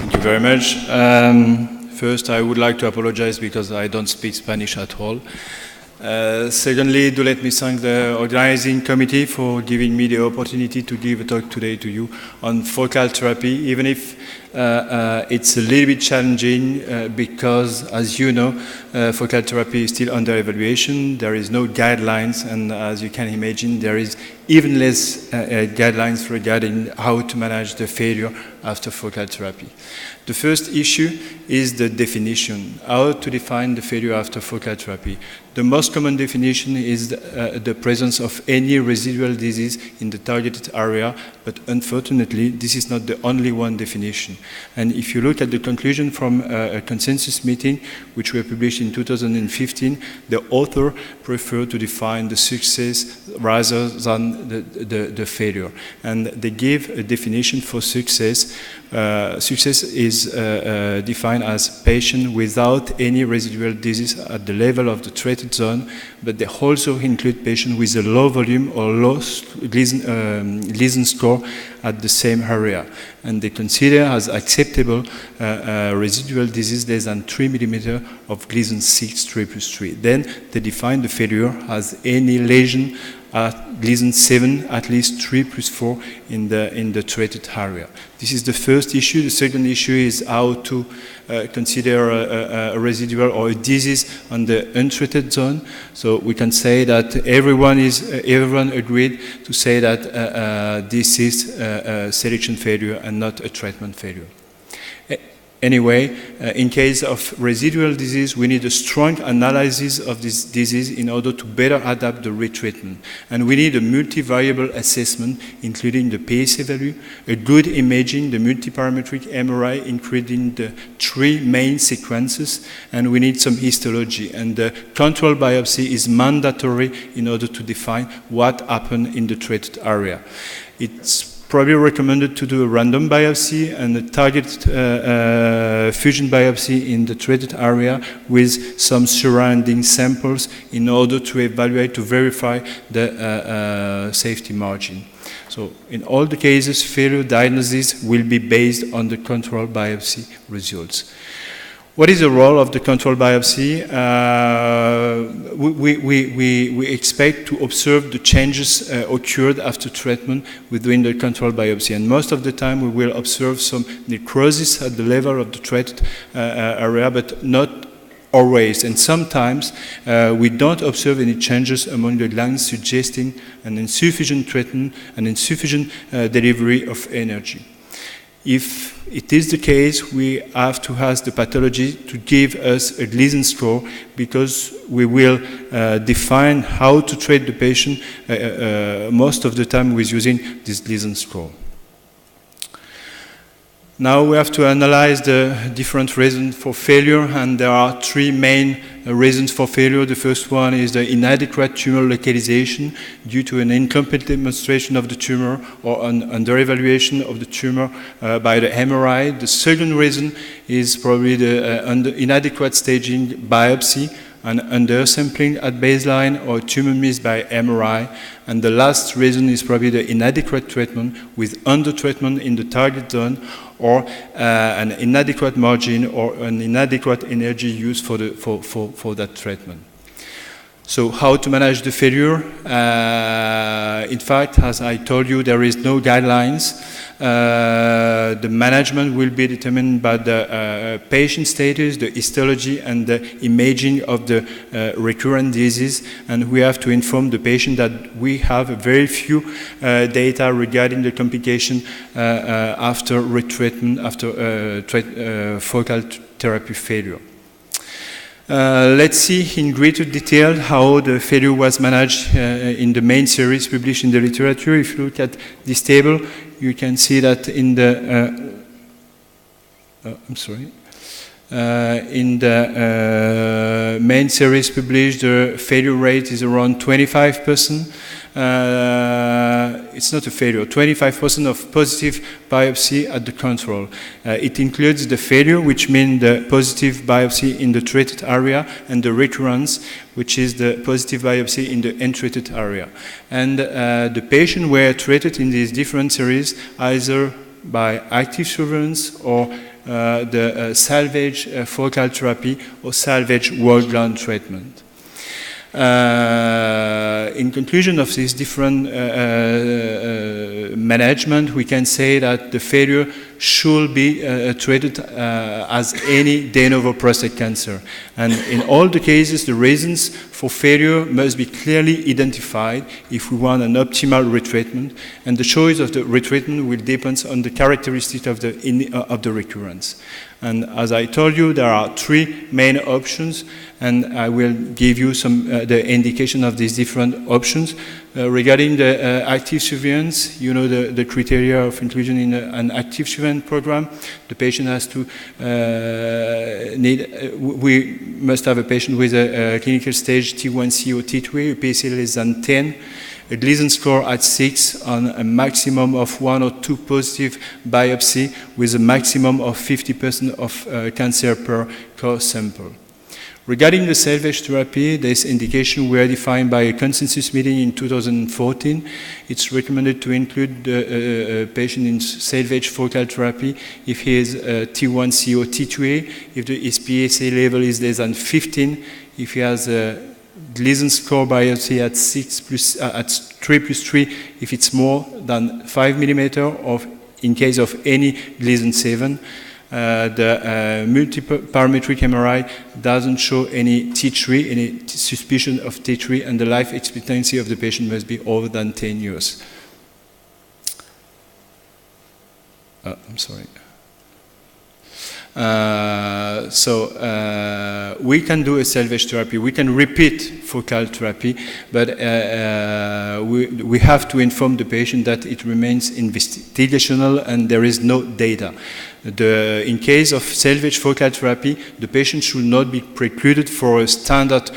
Thank you very much. First, I would like to apologize because I don't speak Spanish at all. Secondly, do let me thank the organizing committee for giving me the opportunity to give a talk today to you on focal therapy, even if it's a little bit challenging because, as you know, focal therapy is still under evaluation. There is no guidelines, and as you can imagine, there is even less guidelines regarding how to manage the failure after focal therapy. The first issue is the definition, how to define the failure after focal therapy. The most common definition is the presence of any residual disease in the targeted area, but unfortunately, this is not the only one definition. And if you look at the conclusion from a consensus meeting, which were published in 2015, the author preferred to define the success rather than the failure. And they gave a definition for success. Success is defined as patient without any residual disease at the level of the treated zone, but they also include patients with a low volume or low lesion score at the same area. And they consider as acceptable residual disease less than 3 millimeters of lesion 6 3+3. Then they define the failure as any lesion at lesion 7, at least 3+4 in the treated area. This is the first issue. The second issue is how to consider a residual or a disease on the untreated zone. So we can say that everyone agreed to say that this is a selection failure and not a treatment failure. Anyway, in case of residual disease, we need a strong analysis of this disease in order to better adapt the retreatment. And we need a multivariable assessment, including the PSA value, a good imaging, the multiparametric MRI, including the 3 main sequences, and we need some histology. And the control biopsy is mandatory in order to define what happened in the treated area. It's probably recommended to do a random biopsy and a targeted fusion biopsy in the treated area with some surrounding samples in order to evaluate, to verify the safety margin. So in all the cases, failure diagnosis will be based on the control biopsy results. What is the role of the control biopsy? We expect to observe the changes occurred after treatment within the control biopsy, and most of the time we will observe some necrosis at the level of the treated area, but not always. And sometimes we don't observe any changes among the glands, suggesting an insufficient treatment and insufficient delivery of energy. If it is the case, we have to ask the pathology to give us a Gleason score, because we will define how to treat the patient most of the time with using this Gleason score. Now we have to analyze the different reasons for failure, and there are 3 main reasons for failure. The first one is the inadequate tumor localization due to an incomplete demonstration of the tumor or an under-evaluation of the tumor by the MRI. The second reason is probably the inadequate staging biopsy and undersampling at baseline or tumor miss by MRI. And the last reason is probably the inadequate treatment with under-treatment in the target zone, or an inadequate margin or an inadequate energy used for that treatment. So how to manage the failure? In fact, as I told you, there is no guidelines. The management will be determined by the patient status, the histology, and the imaging of the recurrent disease. And we have to inform the patient that we have very few data regarding the complication after retreatment, after focal therapy failure. Let's see in greater detail how the failure was managed in the main series published in the literature. If you look at this table, you can see that in the in the main series published, the failure rate is around 25%. It's not a failure, 25% of positive biopsy at the control. It includes the failure, which means the positive biopsy in the treated area, and the recurrence, which is the positive biopsy in the untreated area. And the patients were treated in these different series either by active surveillance or the salvage focal therapy or salvage whole gland treatment. In conclusion of this different management, we can say that the failure should be treated as any de novo prostate cancer. And in all the cases, the reasons for failure must be clearly identified if we want an optimal retreatment, and the choice of the retreatment will depend on the characteristics of the recurrence. And as I told you, there are three main options, and I will give you some the indication of these different options. Regarding the active surveillance, you know the criteria of inclusion in an active surveillance program. The patient has to we must have a patient with a clinical stage T1C or T2A, a PSA less than 10, a Gleason score at 6 on a maximum of 1 or 2 positive biopsy with a maximum of 50% of cancer per core sample. Regarding the salvage therapy, this indication were defined by a consensus meeting in 2014. It's recommended to include the patient in salvage focal therapy if he is T1C or T2A, if his PSA level is less than 15, if he has a Gleason score biopsy at 3+3, if it's more than 5 millimeter, or in case of any Gleason 7. The multiparametric MRI doesn't show any T3, any suspicion of T3, and the life expectancy of the patient must be over than 10 years. I'm sorry. We can do a salvage therapy, we can repeat focal therapy, but we have to inform the patient that it remains investigational and there is no data. In case of salvage focal therapy, the patient should not be precluded for a standard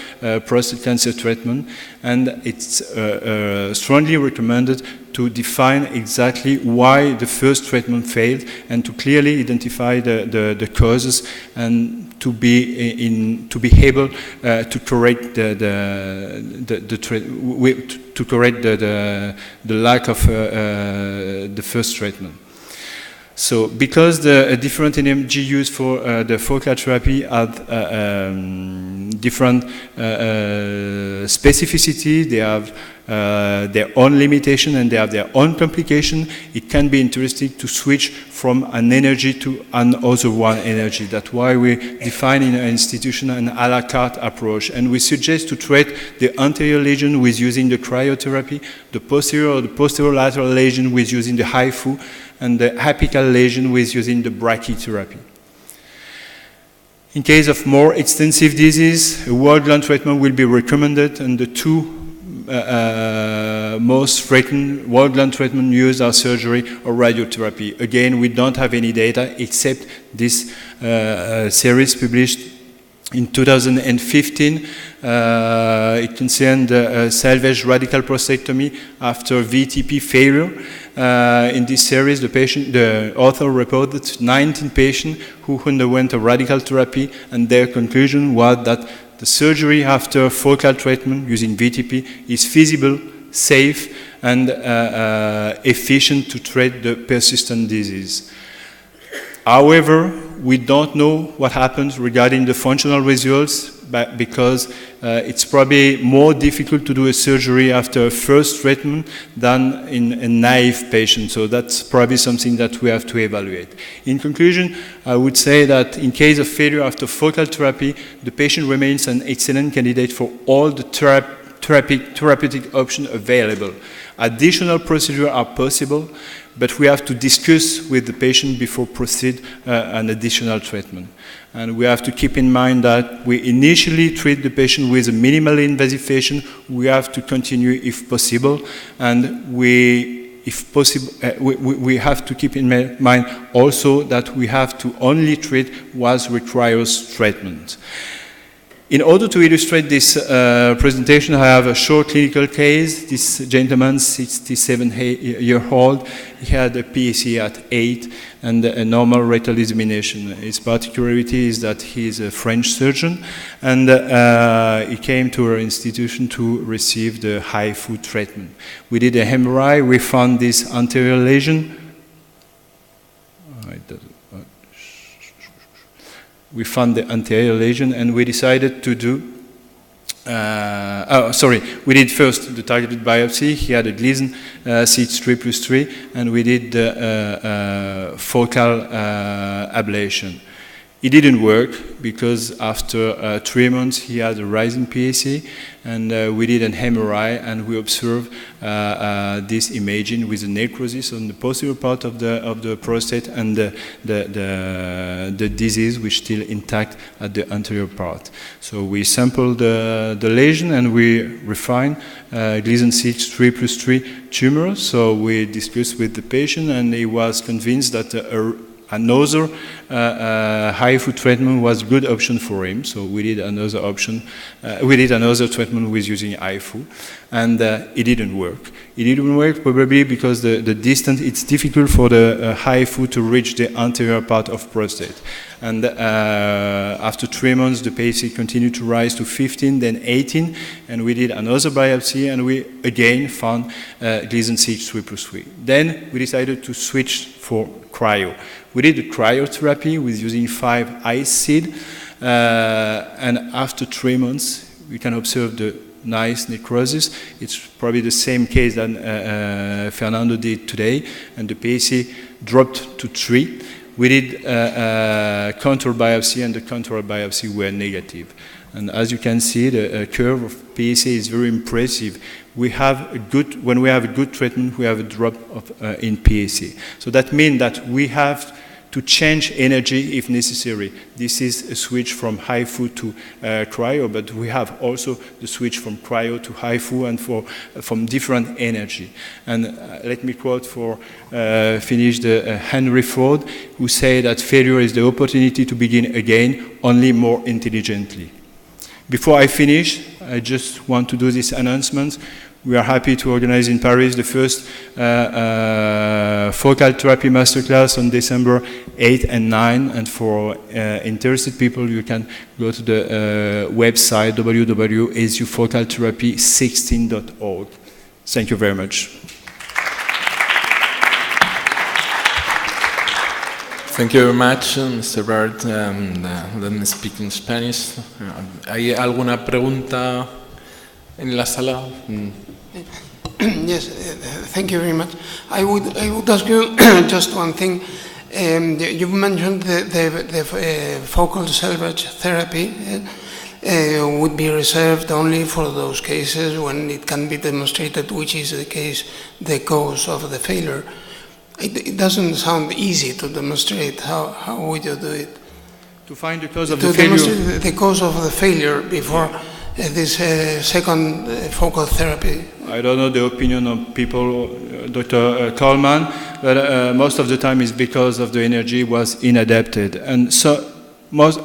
prostate cancer treatment, and it's strongly recommended to define exactly why the first treatment failed and to clearly identify the causes and to be able to correct the lack of the first treatment. So, because the different energy used for the focal therapy have different specificity, they have their own limitation and they have their own complication, it can be interesting to switch from an energy to another one energy. That's why we define in our institution an a la carte approach, and we suggest to treat the anterior lesion with using the cryotherapy, the posterior or the posterolateral lesion with using the HIFU, and the apical lesion with using the brachytherapy. In case of more extensive disease, a whole gland treatment will be recommended, and the two most frequent whole gland treatment used are surgery or radiotherapy. Again, we don't have any data except this series published in 2015. It concerned salvage radical prostatectomy after VTP failure. In this series, the author reported 19 patients who underwent a radical therapy, and their conclusion was that the surgery after focal treatment using VTP is feasible, safe, and efficient to treat the persistent disease. However, we don't know what happens regarding the functional results because it's probably more difficult to do a surgery after a first treatment than in a naive patient. So that's probably something that we have to evaluate. In conclusion, I would say that in case of failure after focal therapy, the patient remains an excellent candidate for all the therapeutic options available. Additional procedures are possible, but we have to discuss with the patient before proceed an additional treatment. And we have to keep in mind that we initially treat the patient with a minimally invasive patient. We have to continue if possible, and we have to keep in mind also that we have to only treat what requires treatment. In order to illustrate this presentation, I have a short clinical case. This gentleman, 67-year-old, he had a PSA at 8 and a normal rectal examination. His particularity is that he is a French surgeon, and he came to our institution to receive the HIFU treatment. We did a MRI, we found this anterior lesion. we found the anterior lesion, and we decided to do we did first the targeted biopsy. He had a Gleason CH3+3, and we did the focal ablation. It didn't work because after 3 months he had a rising PSA, and we did an MRI, and we observed this imaging with a necrosis on the posterior part of the prostate, and the disease which still intact at the anterior part. So we sampled the lesion, and we refined Gleason CH3+3 tumor. So we discussed with the patient, and he was convinced that another HIFU treatment was a good option for him, so we did another option. We did another treatment with using HIFU, and it didn't work. It didn't work probably because the distance, it's difficult for the HIFU to reach the anterior part of prostate. And after 3 months, the PSA continued to rise to 15, then 18, and we did another biopsy, and we again found Gleason CH3+3. Then we decided to switch for cryo. We did the cryotherapy with using 5 ice seed, and after 3 months, we can observe the nice necrosis. It's probably the same case that Fernando did today, and the PSA dropped to 3. We did contour biopsy, and the contour biopsy were negative. And as you can see, the curve of PSA is very impressive. We have when we have a good treatment, we have a drop in PSA. So that means that we have to change energy if necessary. This is a switch from HIFU to cryo, but we have also the switch from cryo to HIFU, and from different energy. And let me quote for finish Henry Ford, who said that failure is the opportunity to begin again, only more intelligently. Before I finish, I just want to do this announcement. We are happy to organize in Paris the first focal therapy masterclass on December 8 and 9. And for interested people, you can go to the website www.asufocaltherapy16.org. Thank you very much. Thank you very much, Mr. Barret. Let me speak in Spanish. ¿Hay alguna pregunta en la sala? Yes, thank you very much. I would ask you just one thing. You've mentioned the focal salvage therapy would be reserved only for those cases when it can be demonstrated which is the cause of the failure. It doesn't sound easy to demonstrate. How would you do it? To find the cause of the failure? To demonstrate the cause of the failure before this second focal therapy. I don't know the opinion of people, Dr. Coleman, but most of the time it's because of the energy was inadapted. And so,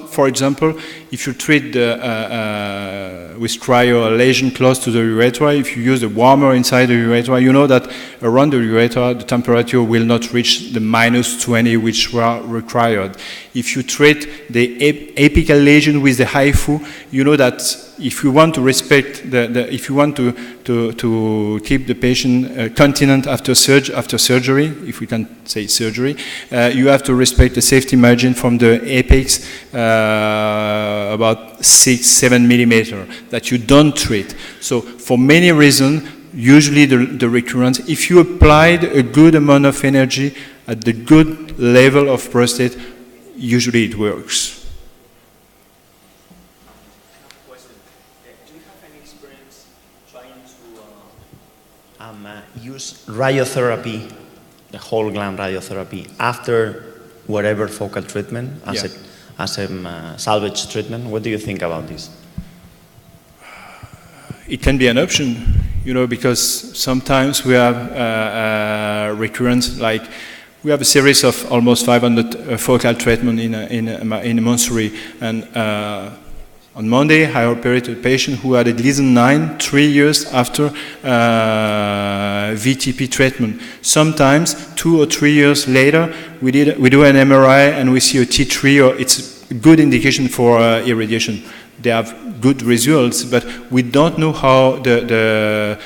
for example, if you treat with cryo a lesion close to the urethra, if you use a warmer inside the urethra, you know that around the urethra the temperature will not reach the -20 which were required. If you treat the apical lesion with the HIFU, you know that if you want to respect if you want to keep the patient continent after surgery, if we can say surgery, you have to respect the safety margin from the apex about 6-7 millimeter that you don't treat. So for many reasons, usually the recurrence, if you applied a good amount of energy at the good level of prostate, usually it works. Use radiotherapy, the whole gland radiotherapy, after whatever focal treatment as a salvage treatment. What do you think about this? It can be an option, you know, because sometimes we have recurrence, like we have a series of almost 500 focal treatment in a monthly, and on Monday, I operated a patient who had a Gleason 9 3 years after VTP treatment. Sometimes 2 or 3 years later, we do an MRI and we see a T3, or it's a good indication for irradiation. They have good results, but we don't know how the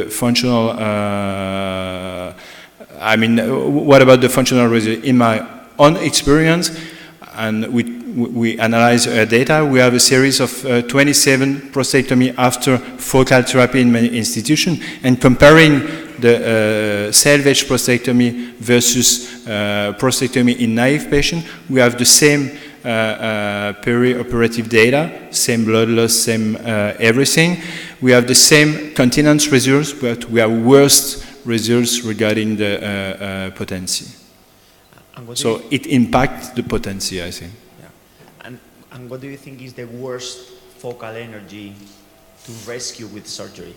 functional. What about the functional result? In my own experience, and we analyze her data. We have a series of 27 prostatectomy after focal therapy in many institutions, and comparing the salvage prostatectomy versus prostatectomy in naive patients, we have the same peri-operative data, same blood loss, same everything. We have the same continence results, but we have worse results regarding the potency. So it impacts the potency, I think. Yeah. And what do you think is the worst focal energy to rescue with surgery?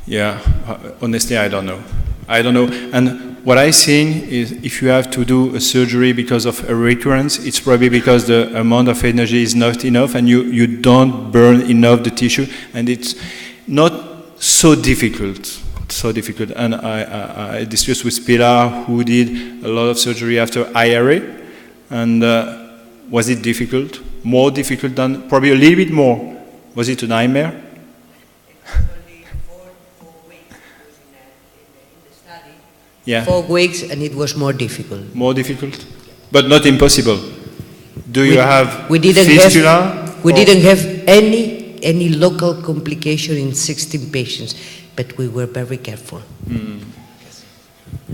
Yeah, honestly, I don't know. I don't know. And what I think is if you have to do a surgery because of a recurrence, it's probably because the amount of energy is not enough and you don't burn enough the tissue, and it's not so difficult. So difficult. And I discussed with Pilar, who did a lot of surgery after IRA, and was it difficult? More difficult than, probably a little bit more. Was it a nightmare? Yeah. 4 weeks, and it was more difficult. More difficult, but not impossible. Do you have we didn't fistula? We didn't have any local complication in 16 patients, but we were very careful.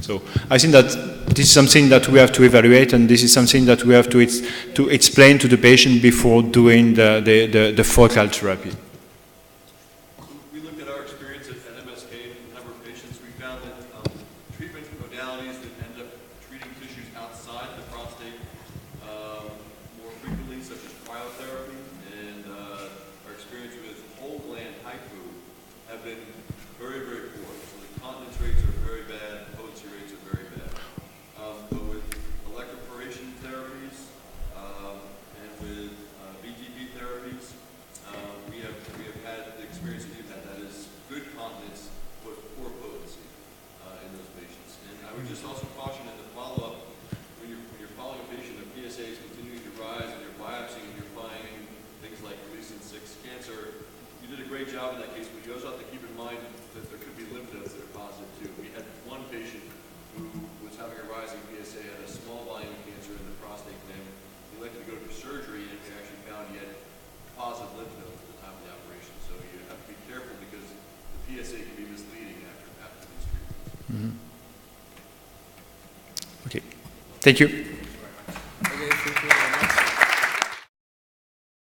So I think that this is something that we have to evaluate, and this is something that we have to explain to the patient before doing the focal therapy. Okay, thank you.